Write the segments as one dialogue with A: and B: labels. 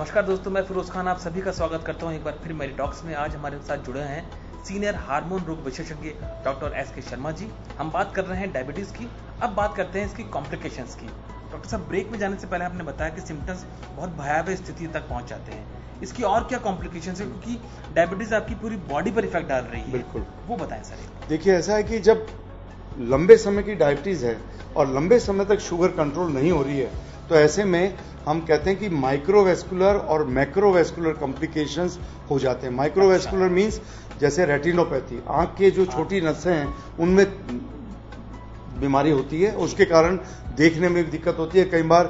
A: नमस्कार दोस्तों, मैं फिरोज खान आप सभी का स्वागत करता हूं एक बार फिर मेरी टॉक्स में। आज हमारे साथ जुड़े हैं सीनियर हार्मोन रोग विशेषज्ञ डॉक्टर एस.के. शर्मा जी। हम बात कर रहे हैं डायबिटीज की। अब बात करते हैं इसकी कॉम्प्लिकेशंस की। डॉक्टर साहब, ब्रेक में जाने से पहले आपने बताया कि सिम्टम्स बहुत भयावह स्थिति तक पहुंच जाते हैं। इसकी और क्या कॉम्प्लिकेशंस है, क्योंकि डायबिटीज आपकी पूरी बॉडी पर इफेक्ट डाल रही है।
B: बिल्कुल,
A: वो बताएं सर।
B: देखिए ऐसा है कि जब लंबे समय की डायबिटीज है और लंबे समय तक शुगर कंट्रोल नहीं हो रही है, तो ऐसे में हम कहते हैं कि माइक्रोवेस्कुलर और मैक्रोवेस्कुलर कॉम्प्लिकेशंस हो जाते हैं। माइक्रोवेस्कुलर मींस जैसे रेटिनोपैथी, आंख के जो छोटी नसें हैं उनमें बीमारी होती है, उसके कारण देखने में भी दिक्कत होती है। कई बार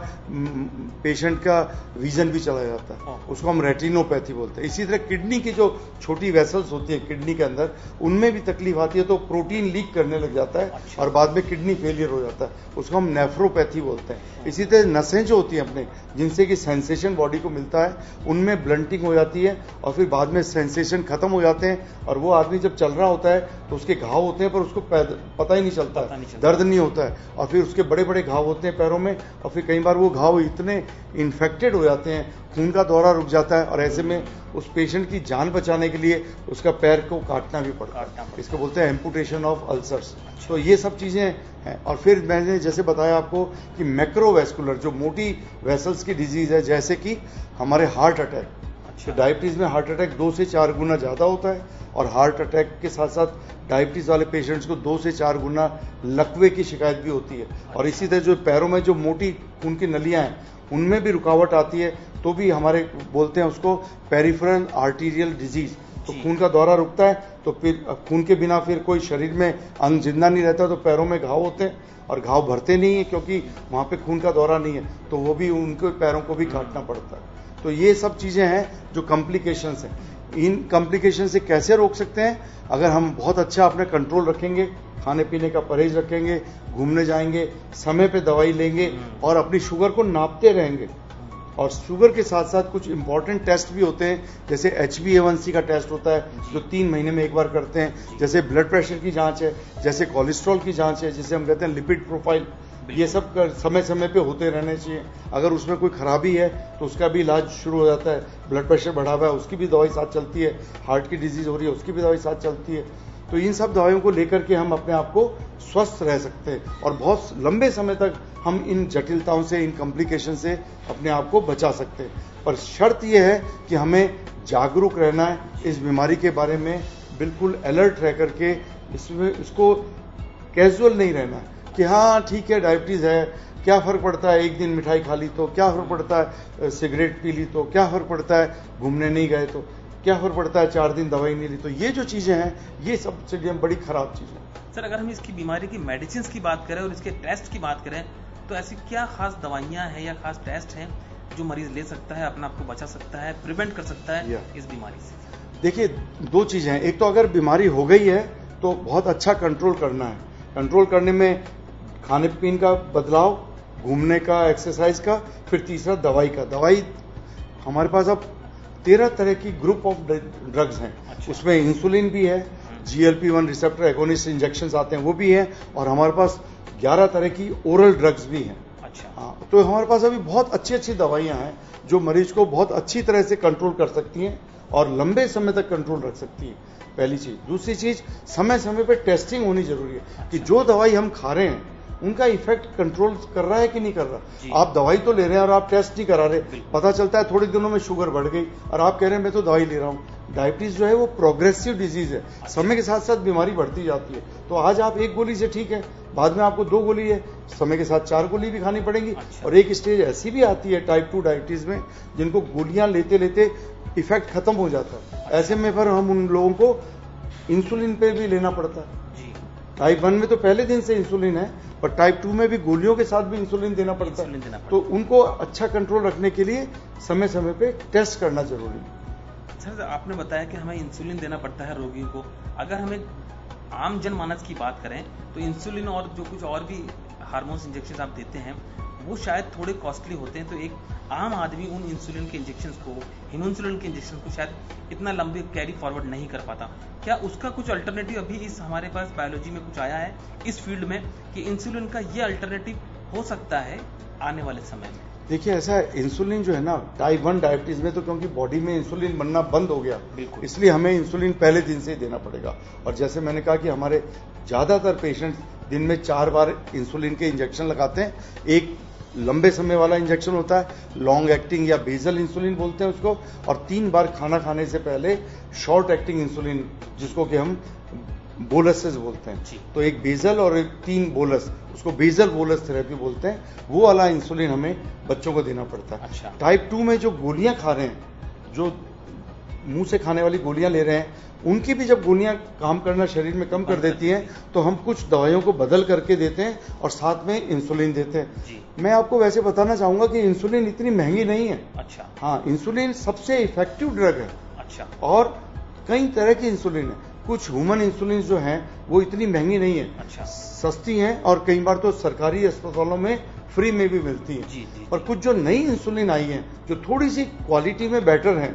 B: पेशेंट का विजन भी चला जाता है, उसको हम रेटिनोपैथी बोलते हैं। इसी तरह किडनी की जो छोटी वेसल्स होती है किडनी के अंदर, उनमें भी तकलीफ आती है, तो प्रोटीन लीक करने लग जाता है और बाद में किडनी फेलियर हो जाता है, उसको हम नेफ्रोपैथी बोलते हैं। इसी तरह नसें जो होती हैं अपने, जिनसे कि सेंसेशन बॉडी को मिलता है, उनमें ब्लंटिंग हो जाती है और फिर बाद में सेंसेशन खत्म हो जाते हैं और वो आदमी जब चल रहा होता है तो उसके घाव होते हैं पर उसको पता ही नहीं चलता, दर्द नहीं होता है, और फिर उसके बड़े बड़े घाव होते हैं पैरों में, और फिर कई बार वो घाव इतने इन्फेक्टेड हो जाते हैं, खून का दौरा रुक जाता है और ऐसे में उस पेशेंट की जान बचाने के लिए उसका पैर को काटना भी पड़ता है। इसको बोलते हैं एम्पुटेशन ऑफ अल्सर्स। तो ये सब चीजें हैं। और फिर मैंने जैसे बताया आपको कि मैक्रोवेस्कुलर जो मोटी वेसल्स की डिजीज है, जैसे कि हमारे हार्ट अटैक। तो डायबिटीज में हार्ट अटैक 2 से 4 गुना ज्यादा होता है, और हार्ट अटैक के साथ साथ डायबिटीज वाले पेशेंट्स को 2 से 4 गुना लकवे की शिकायत भी होती है। और इसी तरह जो पैरों में जो मोटी खून की नलियां हैं उनमें भी रुकावट आती है, तो भी हमारे बोलते हैं उसको पेरिफेरल आर्टीरियल डिजीज। तो खून का दौरा रुकता है, तो फिर खून के बिना फिर कोई शरीर में अंग जिंदा नहीं रहता, तो पैरों में घाव होते हैं और घाव भरते नहीं है क्योंकि वहां पे खून का दौरा नहीं है, तो वो भी उनके पैरों को भी काटना पड़ता है। तो ये सब चीजें हैं जो कॉम्प्लिकेशंस हैं। इन कॉम्प्लिकेशन से कैसे रोक सकते हैं? अगर हम बहुत अच्छा अपने कंट्रोल रखेंगे, खाने पीने का परहेज रखेंगे, घूमने जाएंगे, समय पे दवाई लेंगे और अपनी शुगर को नापते रहेंगे। और शुगर के साथ साथ कुछ इंपॉर्टेंट टेस्ट भी होते हैं, जैसे HbA1c का टेस्ट होता है जो 3 महीने में एक बार करते हैं, जैसे ब्लड प्रेशर की जांच है, जैसे कोलेस्ट्रॉल की जांच है, जिसे हम कहते हैं लिपिड प्रोफाइल। ये सब समय समय पे होते रहने चाहिए। अगर उसमें कोई खराबी है तो उसका भी इलाज शुरू हो जाता है। ब्लड प्रेशर बढ़ा हुआ है, उसकी भी दवाई साथ चलती है। हार्ट की डिजीज हो रही है, उसकी भी दवाई साथ चलती है। तो इन सब दवाइयों को लेकर के हम अपने आप को स्वस्थ रह सकते हैं और बहुत लंबे समय तक हम इन जटिलताओं से, इन कॉम्प्लिकेशन से अपने आप को बचा सकते हैं। पर शर्त यह है कि हमें जागरूक रहना है इस बीमारी के बारे में, बिल्कुल अलर्ट रह करके इसको कैजुअल नहीं रहना है कि हाँ ठीक है डायबिटीज है, क्या फर्क पड़ता है, एक दिन मिठाई खा ली तो क्या फर्क पड़ता है, सिगरेट पी ली तो क्या फर्क पड़ता है, घूमने नहीं गए तो क्या फर्क पड़ता है, 4 दिन दवाई नहीं ली। तो ये जो चीजें हैं, ये सब चीजें बड़ी खराब चीजें हैं।
A: सर, अगर हम इसकी बीमारी की मेडिसिन की बात करें और इसके टेस्ट की बात करें, तो ऐसी क्या खास दवाइयां हैं या खास टेस्ट हैं जो मरीज ले सकता है, अपने आप को बचा सकता है, प्रिवेंट कर सकता है इस बीमारी से?
B: देखिए 2 चीजें हैं। एक तो अगर बीमारी हो गई है तो बहुत अच्छा कंट्रोल करना है। कंट्रोल करने में खाने पीने का बदलाव, घूमने का, एक्सरसाइज का, फिर तीसरा दवाई का। दवाई हमारे पास अब 13 तरह की ग्रुप ऑफ ड्रग्स हैं। उसमें इंसुलिन भी है, GLP-1 रिसेप्टर एगोनिस्ट इंजेक्शन आते हैं वो भी है, और हमारे पास 11 तरह की ओरल ड्रग्स भी हैं। हाँ, तो हमारे पास अभी बहुत अच्छी अच्छी दवाइयां हैं जो मरीज को बहुत अच्छी तरह से कंट्रोल कर सकती हैं और लंबे समय तक कंट्रोल रख सकती है। पहली चीज। दूसरी चीज, समय समय पे टेस्टिंग होनी जरूरी है कि जो दवाई हम खा रहे हैं उनका इफेक्ट कंट्रोल कर रहा है कि नहीं कर रहा। आप दवाई तो ले रहे हैं और आप टेस्ट नहीं करा रहे, पता चलता है थोड़े दिनों में शुगर बढ़ गई और आप कह रहे हैं मैं तो दवाई ले रहा हूं। डायबिटीज जो है वो प्रोग्रेसिव डिजीज है, समय के साथ साथ बीमारी बढ़ती जाती है। तो आज आप 1 गोली से ठीक है, बाद में आपको 2 गोली है, समय के साथ 4 गोली भी खानी पड़ेंगी। और एक स्टेज ऐसी भी आती है टाइप 2 डायबिटीज में जिनको गोलियां लेते लेते इफेक्ट खत्म हो जाता है। ऐसे में फिर हम उन लोगों को इंसुलिन पे भी लेना पड़ता है। टाइप 1 में तो पहले दिन से इंसुलिन है, पर टाइप 2 में भी गोलियों के साथ भी इंसुलिन देना पड़ता है। तो उनको अच्छा कंट्रोल रखने के लिए समय समय पे टेस्ट करना जरूरी है।
A: सर, आपने बताया कि हमें इंसुलिन देना पड़ता है रोगियों को। अगर हमें आम जनमानस की बात करें तो इंसुलिन और जो कुछ और भी हार्मोन्स इंजेक्शन आप देते हैं वो शायद थोड़े कॉस्टली होते हैं, तो एक आम आदमी उन इंसुलिन के इंजेक्शन को, हिमोइंसुलिन के इंजेक्शन को शायद इतना लंबे कैरी फॉरवर्ड नहीं कर पाता। क्या उसका कुछ अल्टरनेटिव अभी इस हमारे पास बायोलॉजी में कुछ आया है इस फील्ड में कि इंसुलिन का ये अल्टरनेटिव हो सकता है आने वाले समय में?
B: देखिए ऐसा है, इंसुलिन जो है ना टाइप 1 डायबिटीज में तो क्योंकि बॉडी में इंसुलिन बनना बंद हो गया, इसलिए हमें इंसुलिन पहले दिन से ही देना पड़ेगा। और जैसे मैंने कहा कि हमारे ज्यादातर पेशेंट दिन में 4 बार इंसुलिन के इंजेक्शन लगाते हैं। एक लंबे समय वाला इंजेक्शन होता है, लॉन्ग एक्टिंग या बेजल इंसुलिन बोलते हैं उसको, और 3 बार खाना खाने से पहले शॉर्ट एक्टिंग इंसुलिन, जिसको कि हम बोलसेस बोलते हैं। तो एक बेजल और एक 3 बोलस, उसको बेजल बोलस थेरेपी बोलते हैं, वो वाला इंसुलिन हमें बच्चों को देना पड़ता है।
A: अच्छा।
B: टाइप 2 में जो गोलियां खा रहे हैं, जो मुंह से खाने वाली गोलियां ले रहे हैं, उनकी भी जब गोलियां काम करना शरीर में कम कर देती हैं, तो हम कुछ दवाइयों को बदल करके देते हैं और साथ में इंसुलिन देते हैं। मैं आपको वैसे बताना चाहूंगा कि इंसुलिन इतनी महंगी नहीं है।
A: अच्छा।
B: हाँ, इंसुलिन सबसे इफेक्टिव ड्रग है।
A: अच्छा।
B: और कई तरह की इंसुलिन है। कुछ ह्यूमन इंसुलिन जो हैं वो इतनी महंगी नहीं है।
A: अच्छा।
B: सस्ती हैं और कई बार तो सरकारी अस्पतालों में फ्री में भी मिलती है।
A: जी।
B: और कुछ जो नई इंसुलिन आई है, जो थोड़ी सी क्वालिटी में बेटर है,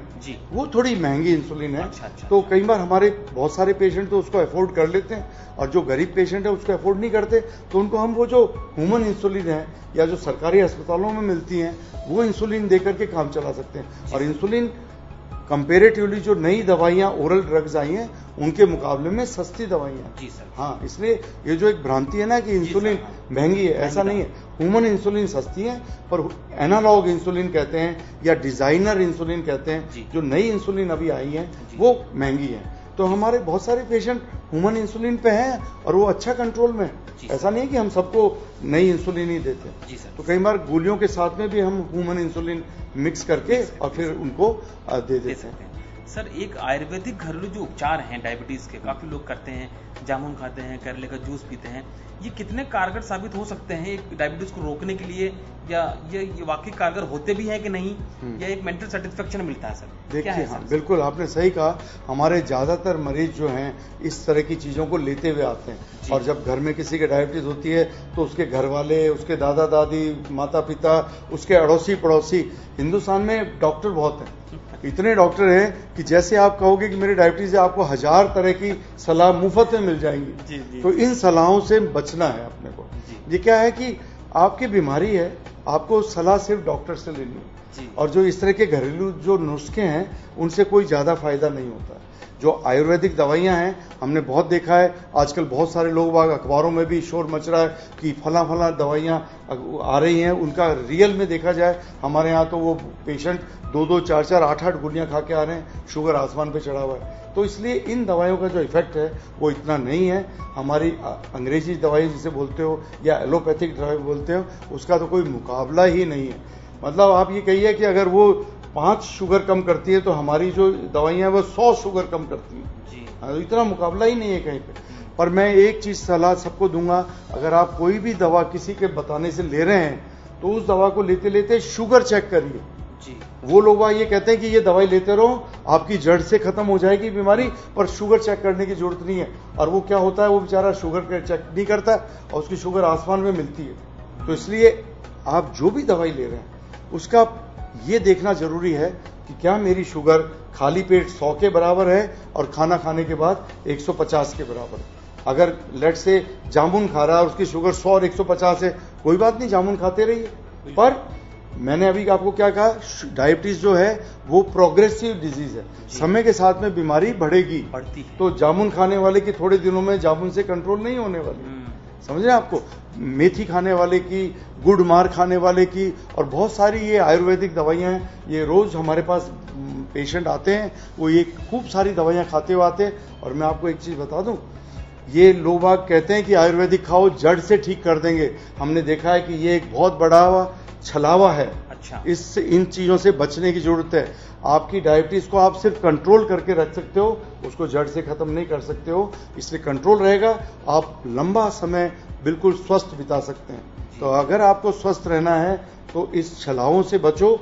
B: वो थोड़ी महंगी इंसुलिन है।
A: अच्छा।
B: तो कई बार हमारे बहुत सारे पेशेंट तो उसको अफोर्ड कर लेते हैं, और जो गरीब पेशेंट है उसको अफोर्ड नहीं करते, तो उनको हम वो जो ह्यूमन इंसुलिन है या जो सरकारी अस्पतालों में मिलती है, वो इंसुलिन दे करके काम चला सकते हैं। और इंसुलिन कंपेरेटिवली जो नई दवाइयां ओरल ड्रग्स आई हैं, उनके मुकाबले में सस्ती दवाइयां।
A: जी सर।
B: हाँ, इसलिए ये जो एक भ्रांति है ना कि इंसुलिन महंगी है, ऐसा नहीं है। ह्यूमन इंसुलिन सस्ती है, पर एनालॉग इंसुलिन कहते हैं या डिजाइनर इंसुलिन कहते हैं, जो नई इंसुलिन अभी आई है, वो महंगी है। तो हमारे बहुत सारे पेशेंट ह्यूमन इंसुलिन पे हैं और वो अच्छा कंट्रोल में है। ऐसा नहीं है कि हम सबको नई इंसुलिन ही देते। तो कई बार गोलियों के साथ में भी हम ह्यूमन इंसुलिन मिक्स करके और फिर उनको दे देते हैं।
A: सर, एक आयुर्वेदिक घरेलू जो उपचार हैं डायबिटीज के, काफी लोग करते हैं, जामुन खाते हैं, करेले का जूस पीते हैं, ये कितने कारगर साबित हो सकते हैं एक डायबिटीज को रोकने के लिए, या ये वाकई कारगर होते भी हैं कि नहीं, या एक मेंटल सेटिस्फेक्शन मिलता है? सर
B: देखिए, हाँ बिल्कुल आपने सही कहा। हमारे ज्यादातर मरीज जो हैं इस तरह की चीजों को लेते हुए आते हैं, और जब घर में किसी के डायबिटीज होती है तो उसके घर वाले, उसके दादा दादी, माता पिता, उसके अड़ोसी पड़ोसी, हिंदुस्तान में डॉक्टर बहुत हैं, इतने डॉक्टर हैं कि जैसे आप कहोगे कि मेरी डायबिटीज है, आपको 1000 तरह की सलाह मुफ्त में मिल जाएंगी। तो इन सलाहों से बचना है अपने को। ये क्या है कि आपकी बीमारी है, आपको सलाह सिर्फ डॉक्टर से लेनी है, और जो इस तरह के घरेलू जो नुस्खे हैं उनसे कोई ज्यादा फायदा नहीं होता। जो आयुर्वेदिक दवाइयां हैं, हमने बहुत देखा है आजकल, बहुत सारे लोग अखबारों में भी शोर मच रहा है कि फला फला दवाइयां आ रही हैं। उनका रियल में देखा जाए, हमारे यहाँ तो वो पेशेंट 2-2, 4-4, 8-8 गोलियां खा के आ रहे हैं, शुगर आसमान पे चढ़ा हुआ है। तो इसलिए इन दवाइयों का जो इफेक्ट है वो इतना नहीं है। हमारी अंग्रेजी दवाई जिसे बोलते हो या एलोपैथिक दवाई बोलते हो, उसका तो कोई मुकाबला ही नहीं है। मतलब आप ये कहिए कि अगर वो 5 शुगर कम करती है, तो हमारी जो दवाइयां हैं वो 100 शुगर कम करती हैं। इतना मुकाबला ही नहीं है कहीं पे। पर मैं एक चीज सलाह सबको दूंगा, अगर आप कोई भी दवा किसी के बताने से ले रहे हैं, तो उस दवा को लेते लेते शुगर चेक करिए। वो लोग ये कहते हैं कि ये दवाई लेते रहो, आपकी जड़ से खत्म हो जाएगी बीमारी, पर शुगर चेक करने की जरूरत नहीं है। और वो क्या होता है, वो बेचारा शुगर चेक नहीं करता और उसकी शुगर आसमान में मिलती है। तो इसलिए आप जो भी दवाई ले रहे हैं, उसका ये देखना जरूरी है कि क्या मेरी शुगर खाली पेट 100 के बराबर है और खाना खाने के बाद 150 के बराबर है। अगर लेट से जामुन खा रहा है और उसकी शुगर 100 और 150 है, कोई बात नहीं, जामुन खाते रहिए। पर मैंने अभी आपको क्या कहा, डायबिटीज जो है वो प्रोग्रेसिव डिजीज है, समय के साथ में बीमारी बढ़ती है। तो जामुन खाने वाले की थोड़े दिनों में जामुन से कंट्रोल नहीं होने वाली, समझ रहे हैं आपको। मेथी खाने वाले की, गुड़ मार खाने वाले की, और बहुत सारी ये आयुर्वेदिक दवाइयां हैं। ये रोज हमारे पास पेशेंट आते हैं, वो ये खूब सारी दवाइयां खाते हुए आते हैं। और मैं आपको एक चीज बता दूं, ये लोग कहते हैं कि आयुर्वेदिक खाओ जड़ से ठीक कर देंगे। हमने देखा है कि ये एक बहुत बड़ा छलावा है।
A: अच्छा।
B: इन चीजों से बचने की जरूरत है। आपकी डायबिटीज को आप सिर्फ कंट्रोल करके रख सकते हो, उसको जड़ से खत्म नहीं कर सकते हो। इसलिए कंट्रोल रहेगा, आप लंबा समय बिल्कुल स्वस्थ बिता सकते हैं। तो अगर आपको स्वस्थ रहना है तो इस छलावों से बचो,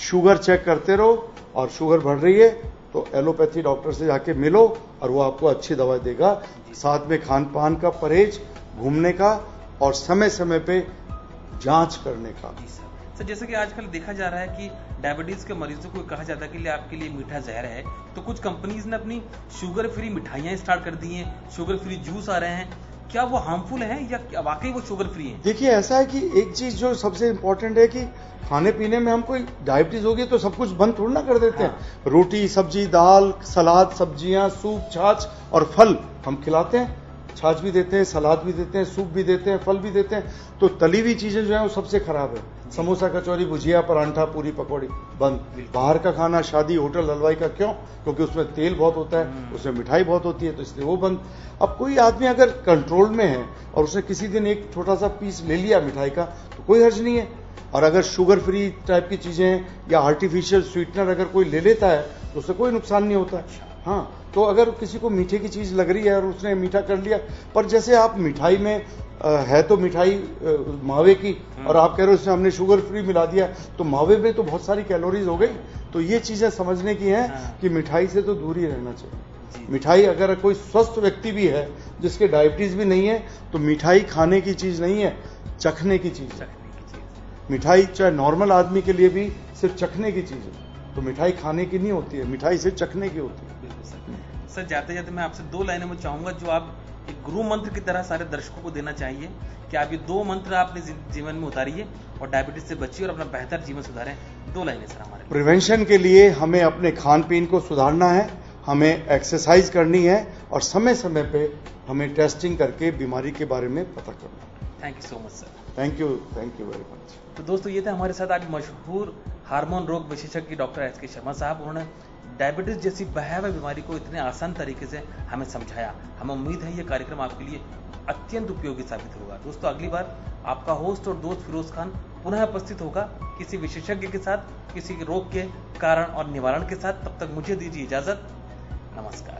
B: शुगर चेक करते रहो, और शुगर बढ़ रही है तो एलोपैथी डॉक्टर से जाके मिलो और वो आपको अच्छी दवा देगा। साथ में खान पान का परहेज, घूमने का, और समय समय पे जांच करने का।
A: सर, जैसे कि आजकल देखा जा रहा है कि डायबिटीज के मरीजों को कहा जाता है कि आपके लिए मीठा जहर है, तो कुछ कंपनीज ने अपनी शुगर फ्री मिठाइयां स्टार्ट कर दी हैं, शुगर फ्री जूस आ रहे हैं। क्या वो हार्मफुल है या वाकई वो शुगर फ्री है?
B: देखिए ऐसा है कि एक चीज जो सबसे इंपॉर्टेंट है कि खाने पीने में हम कोई डायबिटीज होगी तो सब कुछ बंद थोड़ा ना कर देते हैं। रोटी, सब्जी, दाल, सलाद, सब्जियां, सूप, छाछ और फल हम खिलाते हैं। छाछ भी देते हैं, सलाद भी देते हैं, सूप भी देते हैं, फल भी देते हैं। तो तली हुई चीजें जो है वो सबसे खराब है। समोसा, कचौरी, भुजिया, परांठा, पूरी, पकौड़ी बंद। बाहर का खाना, शादी, होटल, हलवाई का क्यों? क्योंकि उसमें तेल बहुत होता है, उसमें मिठाई बहुत होती है, तो इसलिए वो बंद। अब कोई आदमी अगर कंट्रोल में है और उसने किसी दिन एक छोटा सा पीस ले लिया मिठाई का तो कोई हर्ज नहीं है। और अगर शुगर फ्री टाइप की चीजें या आर्टिफिशियल स्वीटनर अगर कोई ले लेता है तो उससे कोई नुकसान नहीं होता। हाँ, तो अगर किसी को मीठे की चीज लग रही है और उसने मीठा कर लिया, पर जैसे आप मिठाई में है तो मिठाई मावे की और आप कह रहे हो उसमें हमने शुगर फ्री मिला दिया, तो मावे में तो बहुत सारी कैलोरीज हो गई। तो ये चीजें समझने की हैं कि मिठाई से तो दूर ही रहना चाहिए। मिठाई अगर कोई स्वस्थ व्यक्ति भी है जिसके डायबिटीज भी नहीं है तो मिठाई खाने की चीज नहीं है, चखने की चीज है। मिठाई चाहे नॉर्मल आदमी के लिए भी सिर्फ चखने की चीज है, तो मिठाई खाने की नहीं होती है, मिठाई सिर्फ चखने की होती है।
A: सर जाते जाते मैं आपसे 2 लाइनें में चाहूंगा जो आप एक गुरु मंत्र की तरह सारे दर्शकों को देना चाहिए कि आप ये 2 मंत्र अपने जीवन में उतारिए और डायबिटीज से बचिए और अपना बेहतर जीवन सुधारें। 2 लाइनें सर हमारे।
B: प्रिवेंशन के लिए हमें अपने खान पीन को सुधारना है, हमें एक्सरसाइज करनी है और समय समय पे हमें टेस्टिंग करके बीमारी के बारे में पता करना है।
A: Thank you so much sir.
B: Thank you very much.
A: तो दोस्तों ये थे हमारे साथ आज मशहूर हार्मोन रोग विशेषज्ञ डॉक्टर एस के शर्मा साहब। उन्होंने डायबिटीज जैसी भयावह बीमारी को इतने आसान तरीके से हमें समझाया। हमें उम्मीद है ये कार्यक्रम आपके लिए अत्यंत उपयोगी साबित होगा। दोस्तों अगली बार आपका होस्ट और दोस्त फिरोज खान पुनः उपस्थित होगा किसी विशेषज्ञ के साथ, किसी रोग के कारण और निवारण के साथ। तब तक मुझे दीजिए इजाजत। नमस्कार।